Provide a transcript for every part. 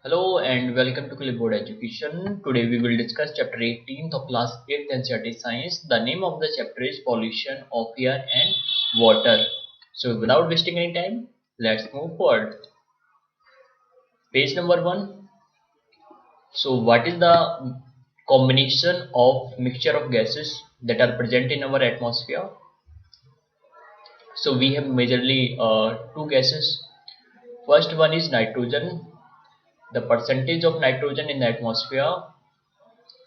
Hello and welcome to Clipboard Education. Today we will discuss chapter 18th of class 8th NCERT Science. The name of the chapter is Pollution of Air and Water. So without wasting any time, let's move forward. Page number 1. So what is the combination of mixture of gases that are present in our atmosphere? So we have majorly two gases. First one is nitrogen. The percentage of nitrogen in the atmosphere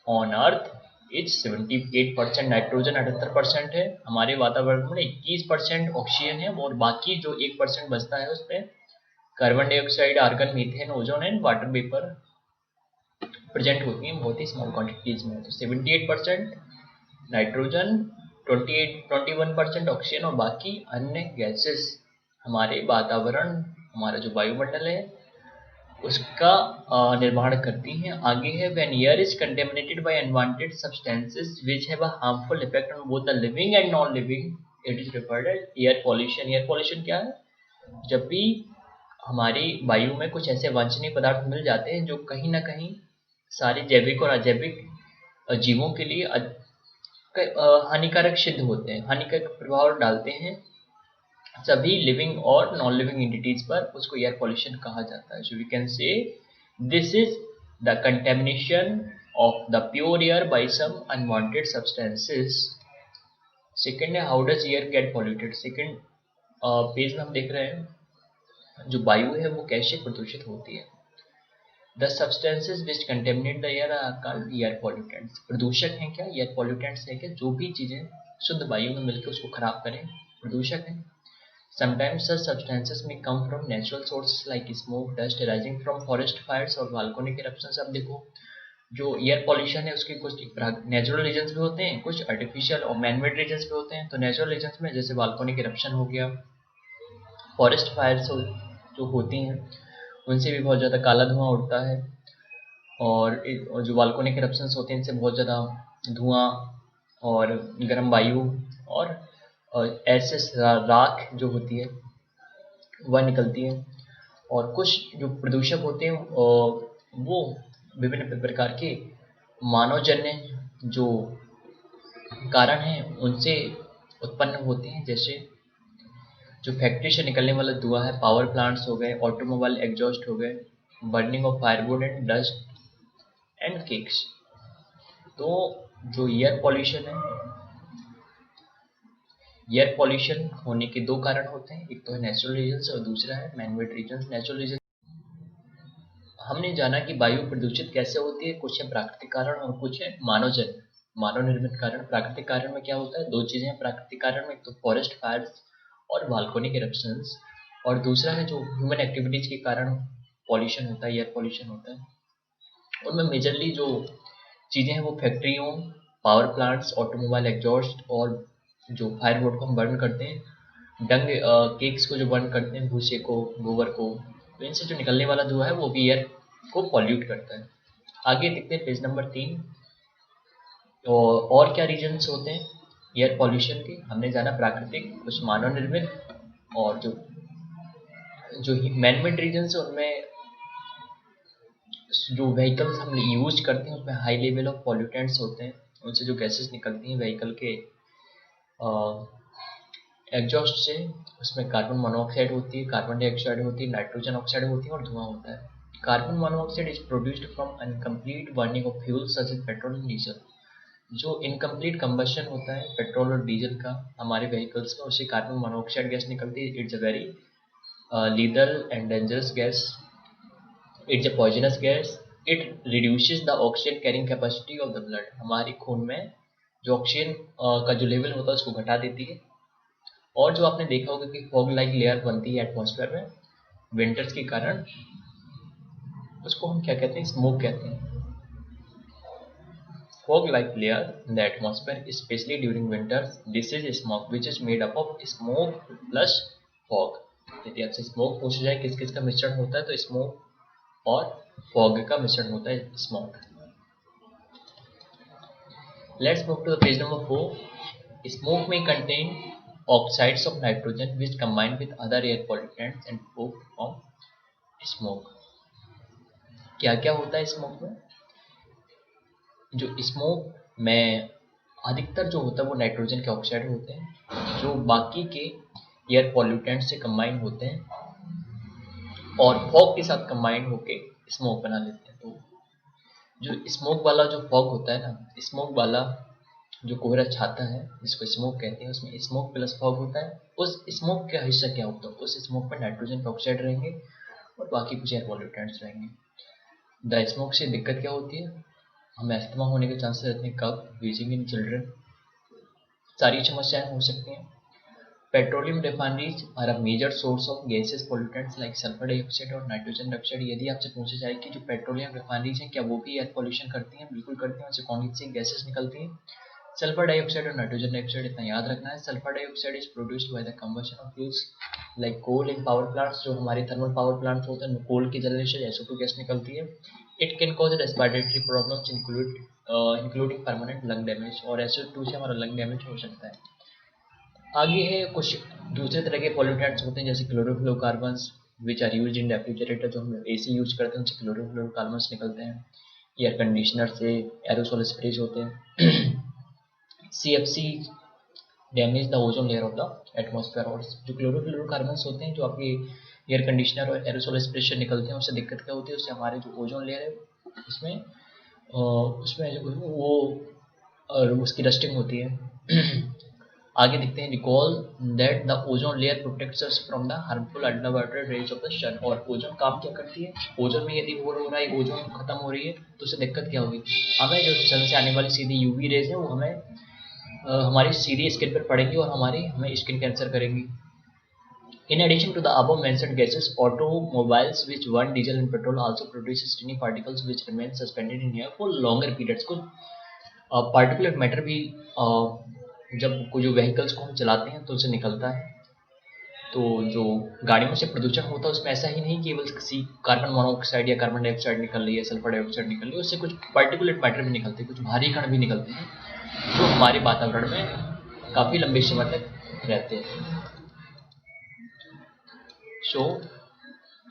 on earth is 78% nitrogen 78% है। हमारे वातावरण में 21% oxygen है और बाकी जो 1% बचता है उसमें carbon dioxide, argon, methane, ozone and water vapour present होती हैं बहुत ही स्मॉल क्वांटिटीज में। तो 78% नाइट्रोजन, 21% ऑक्सीजन और बाकी अन्य गैसेस हमारे वातावरण, हमारा जो वायुमंडल है उसका निर्माण करती हैं। आगे है when air is contaminated by unwanted substances which have a harmful effect on both the living and non living it is referred as air pollution. Air pollution क्या है? जब भी हमारी वायु में कुछ ऐसे वांछनीय पदार्थ मिल जाते हैं जो कहीं ना कहीं सारे जैविक और अजैविक जीवों के लिए हानिकारक सिद्ध होते हैं, हानिकारक प्रभाव डालते हैं सभी लिविंग और नॉन लिविंग एंटिटीज पर, उसको एयर पॉल्यूशन कहा जाता है। So we can say this is the contamination of the pure air by some unwanted substances. Second है how does air get polluted. Second page में हम देख रहे हैं जो वायु है वो कैसे प्रदूषित होती है। The substances which contaminate the air are called air pollutants. प्रदूषक हैं क्या? एयर पॉल्यूटेंट्स है क्या? जो भी चीजें शुद्ध वायु में मिलकर उसको खराब करें, प्रदूषक हैं। Sometimes such substances may come from natural sources like smoke, dust arising from forest fires और volcanic eruptions। अब देखो जो एयर पॉल्यूशन है उसके कुछ नेचुरल रीजंस भी होते हैं, कुछ आर्टिफिशियल और मैनमेड रीजंस भी होते हैं। तो नेचुरल रीजंस में जैसे वॉल्केनिक इरप्शन हो गया, फॉरेस्ट फायर्स जो होती हैं उनसे भी बहुत ज़्यादा काला धुआं उड़ता है, और जो वॉल्केनिक इरप्शंस होते हैं इनसे बहुत ज़्यादा धुआं और गर्म वायु और ऐसे राख जो होती है वह निकलती है। और कुछ जो प्रदूषक होते हैं वो विभिन्न प्रकार के मानवजन्य जो कारण हैं उनसे उत्पन्न होते हैं, जैसे जो फैक्ट्री से निकलने वाला धुआं है, पावर प्लांट्स हो गए, ऑटोमोबाइल एग्जॉस्ट हो गए, burning of firewood and dust and cakes. तो जो एयर पॉल्यूशन है, एयर पॉल्यूशन होने के दो कारण होते हैं, एक तो है नेचुरल रीजंस और दूसरा है मैनमेड रीजंस। नेचुरल रीजन हमने जाना कि वायु प्रदूषित कैसे होती है, कुछ है प्राकृतिक कारण और कुछ है मानवजन्य, मानव निर्मित कारण। प्राकृतिक कारण में क्या होता है? दो चीजें हैं प्राकृतिक कारण में, एक तो फॉरेस्ट फायर्स और वॉल्केनिक इरप्शंस, और दूसरा है जो ह्यूमन एक्टिविटीज के कारण पॉल्यूशन होता है, एयर पॉल्यूशन होता है। उनमें मेजरली जो चीजें हैं वो फैक्ट्रियों, पावर प्लांट्स, ऑटोमोबाइल एग्जॉस्ट और जो फायरवुड को हम बर्न करते हैं, डंग केक्स को जो बर्न करते हैं, भूसे को, गोबर को, तो इनसे जो निकलने वाला धुआं है वो भी एयर को पॉल्यूट करता है। आगे देखते हैं पेज नंबर 3। तो और क्या रीजंस होते हैं एयर पॉल्यूशन के? हमने जाना प्राकृतिक, कुछ मानव निर्मित, और जो मैनमेड रीजन्स है उनमें जो व्हीकल्स हम यूज करते हैं उसमें हाई लेवल ऑफ पॉल्यूटेंट्स होते हैं, उनसे जो गैसेस निकलती हैं व्हीकल के एग्जॉस्ट से, उसमें कार्बन मोनोऑक्साइड होती है, कार्बन डाइऑक्साइड होती है, नाइट्रोजन ऑक्साइड होती है और धुआं होता है। Carbon monoxide is produced from incomplete burning of fuel such as petrol and diesel. जो इनकम्प्लीट कंबशन होता है पेट्रोल और डीजल का हमारे व्हीकल्स में, उससे कार्बन मोनोऑक्साइड गैस निकलती है। It's a very lethal and dangerous gas, it's a poisonous gas. It reduces the oxygen carrying capacity of the blood. हमारे खून में जो ऑक्सीजन का जो लेवल होता है उसको घटा देती है। और जो आपने देखा होगा कि फॉग लाइक लेयर बनती है एटमॉस्फेयर में विंटर्स के कारण, उसको हम क्या कहते हैं? स्मोक कहते हैं। Fog like layer in the atmosphere specially during winters, this is smoke which is made up of smoke plus fog. यदि आपसे स्मोक पूछा जाए किस किस का मिश्रण होता है, तो स्मोक और फॉग का मिश्रण होता है smoke. Let's move to the page number 4। Smoke में contain oxides of nitrogen which combine with other air pollutants and form smoke. क्या क्या होता है स्मोक में? जो स्मोक में अधिकतर जो होता है वो नाइट्रोजन के ऑक्साइड होते हैं, जो बाकी के एयर पॉल्यूटेंट से कंबाइन होते हैं और फॉग के साथ कंबाइन होके स्मोक बना लेते हैं। तो जो स्मोक वाला जो फॉग होता है ना, स्मोक वाला जो कोहरा छाता है जिसको स्मोक कहते हैं, उसमें स्मोक प्लस फॉग होता है। उस स्मोक का हिस्सा क्या होता है? उस स्मोक में नाइट्रोजन के ऑक्साइड रहेंगे और बाकी कुछ एयर पॉल्यूटेंट्स रहेंगे। द स्मोक से दिक्कत क्या होती है? हमें अस्थमा होने के चांसेस रहते हैं, कफ, वीजिंग इन चिल्ड्रन, सारी समस्याएं हो सकती हैं। Petroleum refineries are a major source of gases pollutants like sulphur dioxide और नाइट्रोजन डाइऑक्साइड। यदि आपसे पूछा जाए कि जो पेट्रोलियम रिफाइनरीज हैं क्या वो भी एयर पोल्यूशन करती हैं? बिल्कुल करती हैं, उनसे कौन सी गैसेस निकलती हैं? सल्फर डाइऑक्साइड और नाइट्रोजन डाइऑक्साइड। इतना याद रखना है। Sulphur dioxide is produced by the combustion of fuels like coal in power plants. जो हमारे थर्मल पावर प्लांट्स होते हैं, कोल की जलने से SO2 गैस निकलती है। It can cause respiratory problems including permanent lung damage, और SO2 से हमारा लंग डैमेज हो सकता है। आगे है कुछ दूसरे तरह के पॉल्यूटेंट्स होते हैं जैसे chlorofluorocarbons which are used in refrigerator. जो हम AC यूज करते हैं उनसे क्लोरोफ्लोरोकार्बन्स निकलते हैं। एयर कंडीशनर से एरोसोल स्प्रेज होते हैं। CFC damage the ozone layer of the atmosphere. और जो क्लोरोफ्लोरोकार्बन्स होते हैं जो आपके एयर कंडीशनर और एरोसोल स्प्रेज से निकलते हैं, उससे दिक्कत क्या होती है? उससे हमारे जो ओजोन लेयर है उसमें वो और उसकी रस्टिंग होती है। आगे देखते हैं, recall that the ozone layer protects us from the harmful ultraviolet rays of the sun. और ओजोन काम क्या करती है? ओजोन में यदि होल हो रहा है, ओजोन खत्म हो रही है, तो उससे दिक्कत क्या होगी? हमें जो सन से आने वाली सीधी UV रेज है वो हमें हमारी सीधी स्किन पर पड़ेंगी और हमें स्किन कैंसर करेंगी। In addition to the above mentioned gases, automobiles which burn diesel and petrol also produce tiny particles which remain suspended in air for longer periods। कुछ पार्टिकुलेट मैटर भी जब जो व्हीकल्स को हम चलाते हैं तो उससे निकलता है। तो जो गाड़ियों से प्रदूषण होता है उसमें ऐसा ही नहीं केवल किसी कार्बन मोनोऑक्साइड या कार्बन डाइऑक्साइड निकल रही है, सल्फर डाइऑक्साइड निकल रही है, उससे कुछ पार्टिकुलेट मैटर भी निकलते हैं, कुछ भारी कण भी निकलते हैं जो हमारे वातावरण में काफ़ी लंबे समय तक रहते हैं। सो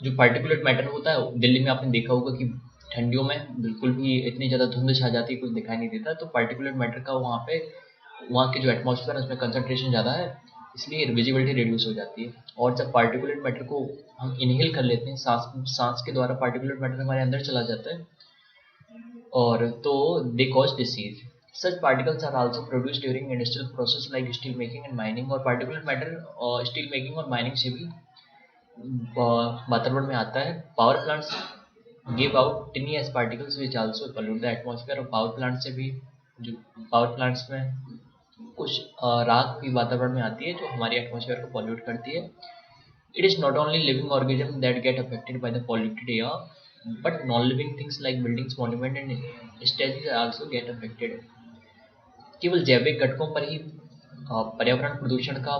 जो पार्टिकुलेट मैटर होता है, दिल्ली में आपने देखा होगा कि ठंडियों में बिल्कुल भी इतनी ज़्यादा धुंध छा जाती है, कुछ दिखाई नहीं देता। तो पार्टिकुलेट मैटर का वहाँ के जो एटमॉस्फेयर है उसमें कंसंट्रेशन ज़्यादा है, इसलिए विजिबिलिटी रिड्यूस हो जाती है। और जब पार्टिकुलेट मैटर को हम इनहेल कर लेते हैं, सांस के द्वारा पार्टिकुलेट मैटर हमारे अंदर चला जाता है, और तो they cause disease. Such particles are also produce during industrial process like steel making and mining. और पार्टिकुलेट मैटर स्टील मेकिंग और माइनिंग से भी वातावरण में आता है। Power plants give out tiny ash particles which also pollute the atmosphere. और power plant से भी जो पावर प्लांट्स में कुछ राख भी वातावरण में आती है जो हमारी एटमॉस्फेयर को पॉल्यूट करती है। It is not only living organism that get affected by the polluted air but non living things like buildings, monument and statues also get affected. केवल जैविक घटकों पर ही पर्यावरण प्रदूषण का,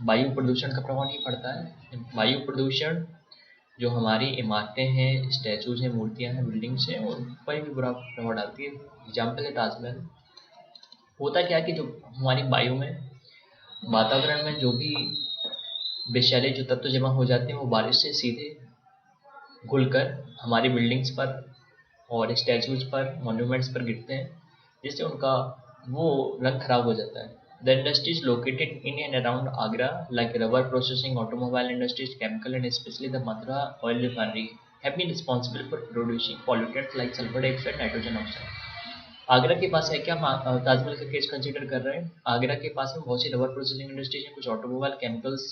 वायु प्रदूषण का प्रभाव नहीं पड़ता है। वायु प्रदूषण जो हमारी इमारतें हैं, स्टैचूज हैं, मूर्तियां हैं, बिल्डिंग्स हैं, उन पर भी बुरा प्रभाव डालती है। एग्जाम्पल है ताजमहल। होता क्या है कि जो हमारी वायु में, वातावरण में जो भी विषैले जो तत्व जमा हो जाते हैं वो बारिश से सीधे घुलकर हमारी बिल्डिंग्स पर और स्टैचूज पर, मॉन्यूमेंट्स पर गिरते हैं, जिससे उनका वो रंग खराब हो जाता है। The industries located in and around Agra, like rubber processing, automobile industries, chemical, and especially the Mathura oil refinery, have been responsible for producing pollutants like sulfur dioxide, nitrogen oxide। Agra के पास है क्या? हम ताजमहल का केस कंसीडर कर रहे हैं। आगरा के पास में बहुत सी रबर प्रोसेसिंग इंडस्ट्रीज हैं, कुछ ऑटोमोबाइल, केमिकल्स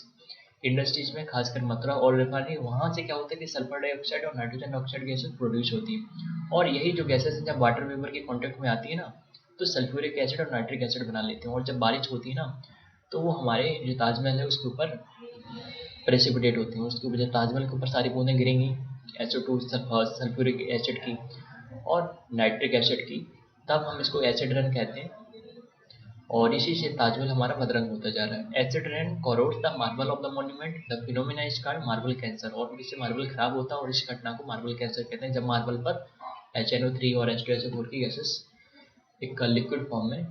इंडस्ट्रीज में, खासकर मथुरा ऑयल रिफाइनरी। वहाँ से क्या होता है कि सल्फर डाइऑक्साइड और नाइट्रोजन ऑक्साइड गैसेज प्रोड्यूस होती है, और यही जो गैसेज जब वाटर वेपर के कॉन्टेक्ट में आती है ना, तो सल्फ्यूरिक एसिड और नाइट्रिक एसिड बना लेते हैं, और जब बारिश होती है ना तो वो हमारे जो ताजमहल है उसके ऊपर प्रेसिपिटेट होती हैं। उसके ऊपर जब ताजमहल के ऊपर सारी बूंदें गिरेंगी SO2 सल्फ्यूरिक एसिड की और नाइट्रिक एसिड की, तब हम इसको एसिड रेन कहते हैं, और इसी से ताजमहल हमारा बदरंग होता जा रहा है। Acid rain corrodes the marble of the monument, the phenomena is called marble cancer. और इससे मार्बल खराब होता है और इस घटना को मार्बल कैंसर कहते हैं, जब मार्बल पर HNO3 और H2SO4 की गैसेस एक लिक्विड फॉर्म में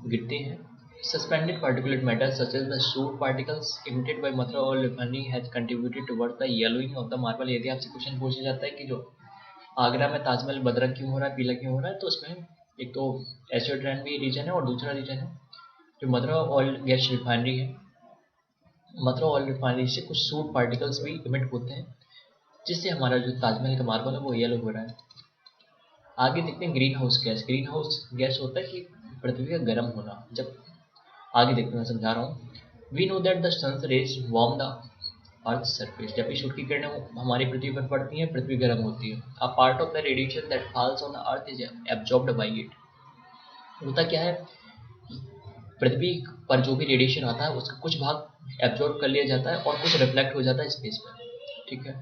गिरती हैं। Suspended particulate matter such as the soot particles emitted by Mathura oil refinery has contributed towards the yellowing of the marble। यदि आपसे क्वेश्चन पूछा जाता है कि जो आगरा में ताजमहल बदरंग क्यों हो रहा है, पीला क्यों हो रहा है, तो उसमें एक तो एसिड रेन भी रीजन है और दूसरा रीजन है जो मथुरा ऑयल गैस रिफाइनरी है। मथुरा ऑयल रिफाइनरी से कुछ सूट पार्टिकल्स भी इमिट होते हैं जिससे हमारा जो ताजमहल का मार्बल है वो येलो हो रहा है। आगे देखते हैं green house gas. Green house gas होता है कि पृथ्वी का गर्म होना। जब आगे देखते हैं, मैं समझा रहा हूँ। We know that the sun's rays warm the earth surface. जब भी सूर्य की किरणें हमारी पृथ्वी पर पड़ती हैं, पृथ्वी गर्म होती है। A part of the radiation that falls on the earth is absorbed bye it. होता क्या है, पृथ्वी पर जो भी रेडिएशन आता है उसका कुछ भाग एब्जॉर्ब कर लिया जाता है और कुछ रिफ्लेक्ट हो जाता है स्पेस में, ठीक है।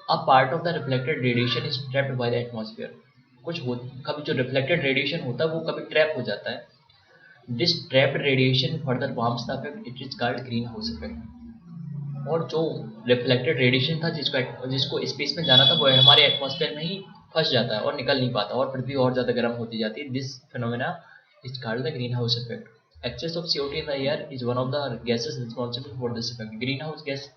A part of the reflected radiation is trapped by the atmosphere. कभी जो रिफ्लेक्टेड रेडिएशन होता है वो कभी ट्रैप हो जाता है। This trapped radiation further warms the effect, it is called green house effect. और जो रिफ्लेक्टेड रेडिएशन था जिसको स्पेस में जाना था वो हमारे एटमॉस्फेयर में ही फंस जाता है और निकल नहीं पाता और पृथ्वी और ज़्यादा गर्म होती जाती है। This phenomena is called the green house effect. Excess of CO2 in the air is one of the gases responsible for this effect. Green house gas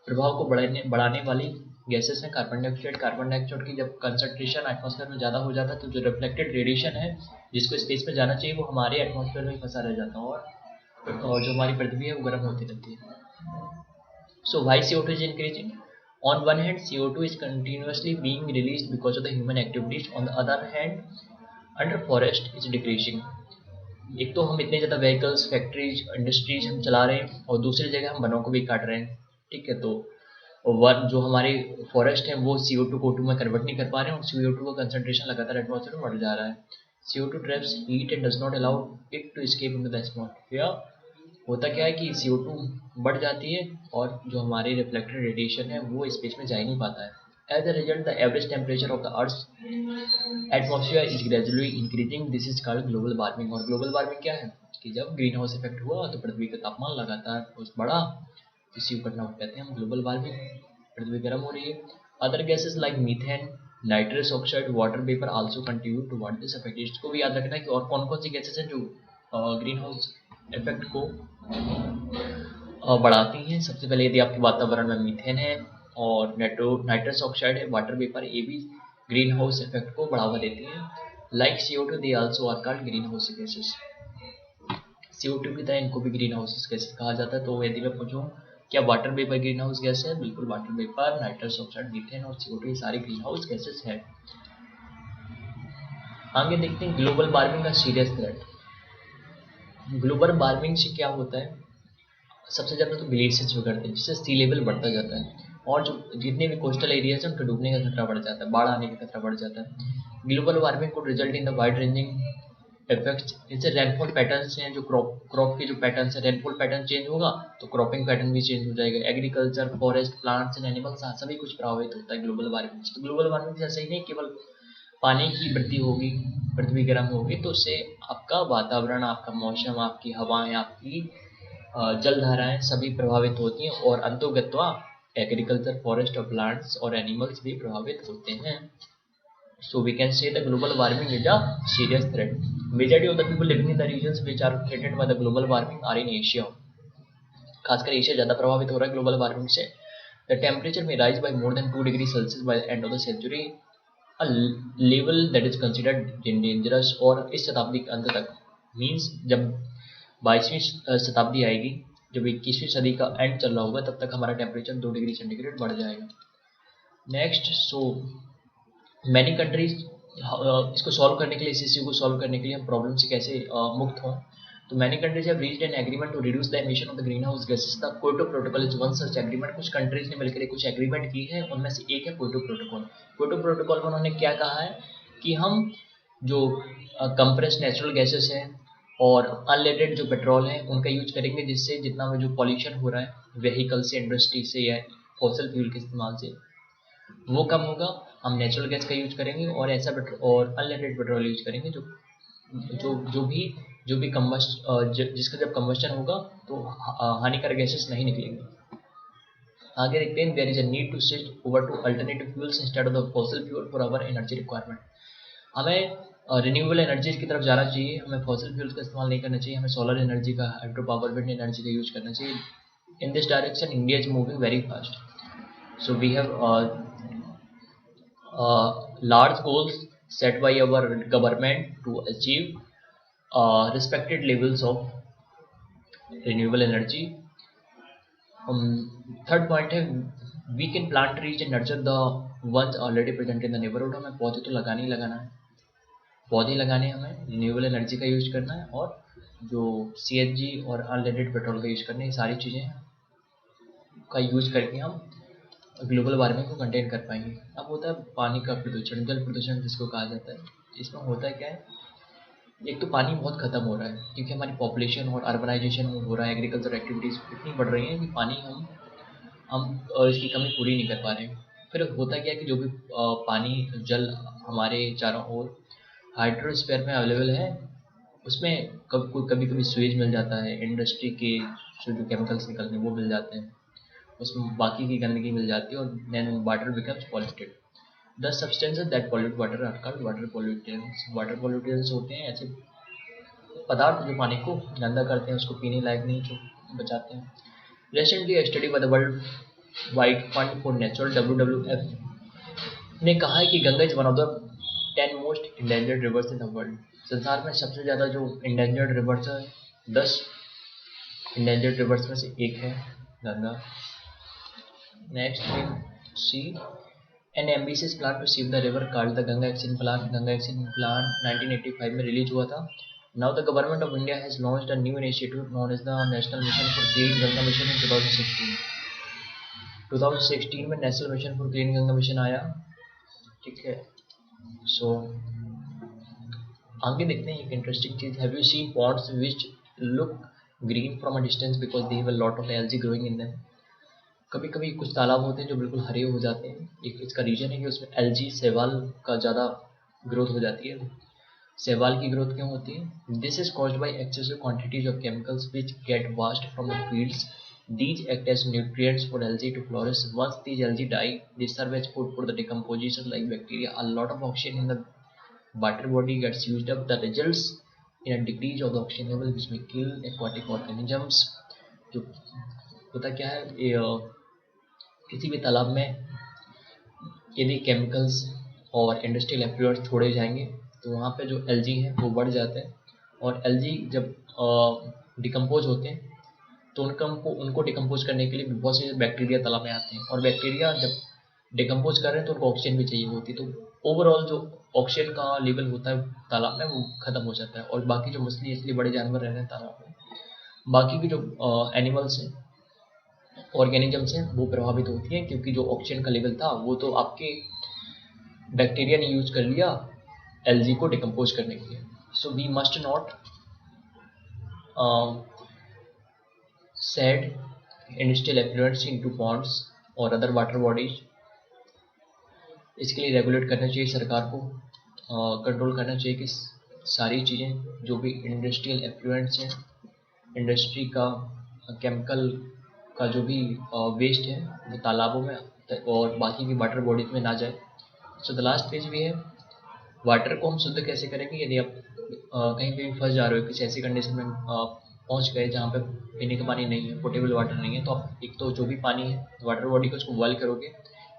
प्रभाव को बढ़ाने वाली गैसेस हैं कार्बन डाइऑक्साइड। कार्बन डाइऑक्साइड की जब concentration atmosphere में ज़्यादा हो जाता है तो जो रिफ्लेक्टेड रेडिएशन है जिसको स्पेस में जाना चाहिए वो हमारे एटमॉस्फेयर में ही फंसा रह जाता है और जो हमारी पृथ्वी है वो गर्म होती रहती है। So why CO2 is increasing? On one hand, CO2 is continuously being released because of the human activities. On the other hand, under forest is decreasing. एक तो हम इतने ज़्यादा व्हीकल्स, फैक्ट्रीज, इंडस्ट्रीज हम चला रहे हैं और दूसरी जगह हम वनों को भी काट रहे हैं, ठीक है। तो वन जो हमारे फॉरेस्ट हैं वो CO2 को O2 में कन्वर्ट नहीं कर पा रहे हैं और CO2 का कंसंट्रेशन लगातार एटमॉस्फेयर में बढ़ जा रहा है। CO2 traps heat and does not allow it to escape into the atmosphere। होता क्या है कि CO2 बढ़ जाती है और जो हमारी रिफ्लेक्टेड रेडिएशन है वो स्पेस में जा ही नहीं पाता है। As a result the average temperature of the earth atmosphere is gradually increasing. This is called global warming. और ग्लोबल वार्मिंग क्या है कि जब ग्रीन हाउस इफेक्ट हुआ तो पृथ्वी का तापमान लगातार उस बढ़ा, इसी को करना कहते हैं हम ग्लोबल वार्मिंग। पृथ्वी गर्म हो रही है। Other gases like methane, nitrous oxide, water vapour also contribute toward this effect. इसको भी याद रखना है कि और कौन कौन सी गैसेस हैं जो ग्रीन हाउस इफेक्ट को बढ़ाती हैं। सबसे पहले यदि आपके वातावरण में मीथेन है और नाइट्रस ऑक्साइड है, वाटर वेपर, ये भी ग्रीन हाउस इफेक्ट को बढ़ावा देती हैं। Like CO2 they also are called green house gases. CO2 की तरह इनको भी ग्रीन हाउस गैसेस कहा जाता है। तो यदि मैं पूछूं क्या water vapour green house gas है, बिल्कुल water vapour, nitrous oxide, methane और CO2 ये सारे ग्रीन हाउस गैसेस हैं। आगे देखते हैं ग्लोबल वार्मिंग का सीरियस थ्रेट। ग्लोबल वार्मिंग से क्या होता है, सबसे ज़्यादा तो ग्लेशियर्स बिगड़ते हैं जिससे सी लेवल बढ़ता जाता है और जो जितने भी कोस्टल एरियाज हैं उनके डूबने का खतरा बढ़ जाता है, बाढ़ आने का खतरा बढ़ जाता है। ग्लोबल वार्मिंग को result in the wide ranging effects. इससे रेनफॉल पैटर्न्स हैं, जो क्रॉप के जो पैटर्न्स है, रेनफॉल पैटर्न चेंज होगा तो क्रॉपिंग पैटर्न भी चेंज हो जाएगा। Agriculture, forest, plants and animals सभी कुछ प्रभावित होता है ग्लोबल वार्मिंग से। तो ग्लोबल वार्मिंग से ऐसा ही नहीं केवल पानी की वृद्धि होगी, पृथ्वी गर्म होगी, तो उससे आपका वातावरण, आपका मौसम, आपकी हवाएं, आपकी जलधाराएं सभी प्रभावित होती हैं और अंतोगत्वा एग्रीकल्चर, फॉरेस्ट और प्लांट्स और एनिमल्स भी प्रभावित होते हैं। So we can say the global warming is a serious threat. Majority of the people living in the regions which are threatened by the global warming are in Asia. खासकर Asia ज़्यादा प्रभावित हो रहा है ग्लोबल वार्मिंग से। The temperature may rise by more than 2 degrees Celsius by the end of the century, a level that is considered dangerous। और इस शताब्दी के अंत तक मीन्स जब 22वीं शताब्दी आएगी, जब 21वीं सदी का एंड चल रहा होगा, तब तक हमारा टेम्परेचर 2 डिग्री सेंटीग्रेड बढ़ जाएगा। नेक्स्ट, सो मैनी कंट्रीज, इसको सॉल्व करने के लिए, इस इश्यू को सॉल्व करने के लिए हम प्रॉब्लम से कैसे मुक्त हों, तो many countries have reached an agreement to reduce the emission of the green house gases. The Kyoto protocol is one such agreement. कुछ कंट्रीज ने मिलकर कुछ एग्रीमेंट की है, उनमें से एक है क्योटो प्रोटोकॉल। क्योटो प्रोटोकॉल में उन्होंने क्या कहा है कि हम जो कंप्रेस्ड नेचुरल गैसेस हैं और अनलेटेड जो पेट्रोल है उनका यूज करेंगे, जिससे जितना में जो पॉल्यूशन हो रहा है व्हीकल से, इंडस्ट्री से या फॉसिल फ्यूल के इस्तेमाल से, वो कम होगा। हम नेचुरल गैस का यूज करेंगे और ऐसा और अनलेटेड पेट्रोल यूज करेंगे जो जो जो भी कम्बस्ट जिसका जब कम्बस्टन होगा तो हानिकारक गैसेस नहीं निकलेंगे। आगे देखते हैं, there is a need to switch over to alternative fuels instead of the fossil fuel for our energy requirement. हमें रिन्यूएबल एनर्जी की तरफ जाना चाहिए, हमें फॉसिल फ्यूल्स का इस्तेमाल नहीं करना चाहिए, हमें सोलर एनर्जी का, हाइड्रो पावर, विंड एनर्जी का यूज करना चाहिए। In this direction India is moving very fast. So we have large goals set by our government to achieve respected levels of renewable energy. Third point है we can plant trees and nurture the ones already present in the neighbourhood. हमें पौधे तो लगाने ही लगाना है, पौधे लगाने हमें रिन्यूएबल एनर्जी का यूज करना है और जो CNG और अनलेटेड पेट्रोल का यूज करना है. ये सारी चीज़ें का यूज करके हम ग्लोबल वार्मिंग को कंटेन कर पाएंगे. अब होता है पानी का प्रदूषण, जल प्रदूषण जिसको कहा जाता है. इसमें होता है क्या है, एक तो पानी बहुत ख़त्म हो रहा है क्योंकि हमारी पॉपुलेशन और अर्बनाइजेशन हो रहा है, एग्रीकल्चर एक्टिविटीज़ इतनी बढ़ रही हैं कि पानी हम इसकी कमी पूरी नहीं कर पा रहे हैं. फिर होता क्या है कि जो भी पानी जल हमारे चारों ओर हाइड्रोस्फीयर में अवेलेबल है उसमें कभी कभी स्वेज मिल जाता है, इंडस्ट्री के जो केमिकल्स निकलते हैं वो मिल जाते हैं, उसमें बाकी की गंदगी मिल जाती है और then water becomes polluted. The substances that pollute water are called water pollutants. Water pollutants होते हैं ऐसे पदार्थ जो पानी को गंदा करते हैं, उसको पीने लायक नहीं जो बचाते हैं. Recently a study by the World Wide Fund for Nature WWF ने कहा है कि Ganga is one of the 10 most endangered reverse in the world. संसार में सबसे ज़्यादा जो इंडेंजर्ड रिवर्स है 10 इंडेंजर्ड रिवर्स में से एक है Ganga. Next we see an ambitious plan to save the river called the Ganga action plan. Ganga action plan 1985 में रिलीज हुआ था. Now the government of India has launched a new initiative known as the National Mission for Clean Ganga Mission in 2016. 2016 में national mission for clean Ganga mission आया. ठीक है, सो आगे देखते हैं एक इंटरेस्टिंग चीज. Have you seen ponds which look green from a distance because they have a lot of algae growing in them. कभी कभी कुछ तालाब होते हैं जो बिल्कुल हरे हो जाते हैं. एक इसका रीजन है कि उसमें एल्गी शैवाल का ज़्यादा ग्रोथ हो जाती है. शैवाल की ग्रोथ क्यों होती है? This is caused by excessive quantities of chemicals which get washed from the fields. These act as nutrients for algae to flourish. Once these algae die, they serve as food for the decomposition like bacteria. A lot of oxygen in the water body gets used up. That results in a decrease of the oxygen level which may kill aquatic organisms. जो होता क्या है, किसी भी तालाब में यदि chemicals और इंडस्ट्रियल एफ्लुएंट्स छोड़े जाएंगे तो वहाँ पे जो एल्गी हैं वो बढ़ जाते हैं. और एल्गी जब डिकम्पोज होते हैं तो उनको डिकम्पोज करने के लिए बहुत से बैक्टीरिया तालाब में आते हैं. और बैक्टीरिया जब डिकम्पोज कर रहे हैं तो उनको ऑक्सीजन भी चाहिए होती है. तो ओवरऑल जो ऑक्सीजन का लेवल होता है तालाब में वो ख़त्म हो जाता है. और बाकी जो मछली इसलिए बड़े जानवर रह रहे हैं तालाब में, बाकी के जो एनिमल्स हैं, ऑर्गेनिजम्स हैं, वो प्रभावित होती हैं क्योंकि जो ऑक्सीजन का लेवल था वो तो आपके बैक्टीरिया ने यूज कर लिया एल्गी को डिकम्पोज करने के लिए. So we must not shed industrial effluents into ponds और अदर वाटर बॉडीज. इसके लिए रेगुलेट करना चाहिए सरकार को, कंट्रोल करना चाहिए कि सारी चीज़ें जो भी इंडस्ट्रियल एफ्लुएंट्स हैं, इंडस्ट्री का केमिकल का जो भी वेस्ट है वो तालाबों में और बाकी की वाटर बॉडीज में ना जाए. सो द लास्ट पेज भी है वाटर को हम शुद्ध कैसे करेंगे. यदि आप कहीं पे भी फंस जा रहे हो, किसी ऐसी कंडीशन में पहुंच गए जहाँ पे पीने का पानी नहीं है, पोटेबल वाटर नहीं है, तो आप एक तो जो भी पानी है वाटर बॉडी को उसको बॉयल करोगे.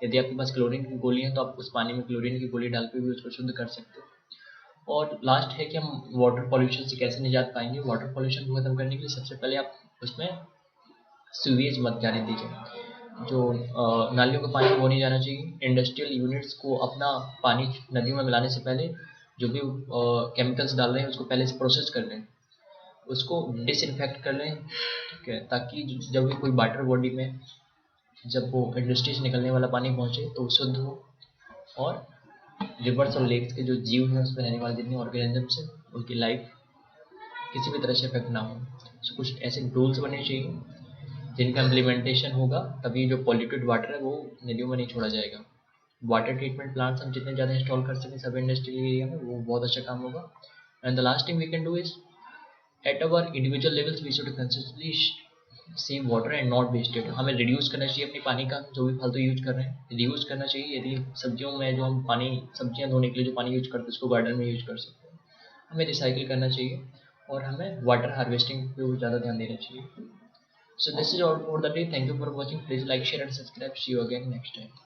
यदि आपके पास क्लोरीन की गोली है तो आप उस पानी में क्लोरीन की गोली डाल के भी उसको शुद्ध कर सकते हो. और लास्ट है कि हम वाटर पॉल्यूशन से कैसे निजात पाएंगे. वाटर पॉल्यूशन को खत्म करने के लिए सबसे पहले आप उसमें सीवेज मत जाने दीजिए. जो नालियों का पानी वो नहीं जाना चाहिए. इंडस्ट्रियल यूनिट्स को अपना पानी नदियों में मिलाने से पहले जो भी केमिकल्स डाल रहे हैं उसको पहले से प्रोसेस कर लें, उसको डिसइंफेक्ट कर लें. ठीक है, ताकि जब भी कोई वाटर बॉडी में जब वो इंडस्ट्री से निकलने वाला पानी पहुँचे तो शुद्ध हो और रिवर्स और लेक्स के जो जीव हैं उसमें रहने वाले जितने ऑर्गेनिजम्स हैं उनकी लाइफ किसी भी तरह से इफेक्ट ना हो. तो कुछ ऐसे रूल्स बने चाहिए जिनका इम्प्लीमेंटेशन होगा तभी जो पॉल्यूटेड वाटर है वो नदियों में नहीं छोड़ा जाएगा. वाटर ट्रीटमेंट प्लांट्स हम जितने ज़्यादा इंस्टॉल कर सकें सब इंडस्ट्रियल एरिया में वो बहुत अच्छा काम होगा. And the last thing we can do is at our individual levels we should consistently save water and not waste it. हमें रिड्यूस करना चाहिए अपने पानी का जो भी फालतू यूज कर रहे हैं, रिड्यूस करना चाहिए. यदि सब्जियों में जो हम पानी सब्जियां धोने के लिए जो पानी यूज करते हैं उसको गार्डन में यूज कर सकते हैं. हमें रिसाइकिल करना चाहिए और हमें वाटर हार्वेस्टिंग पे ज़्यादा ध्यान देना चाहिए. So this is all for the day. Thank you for watching. Please like, share and subscribe. See you again next time.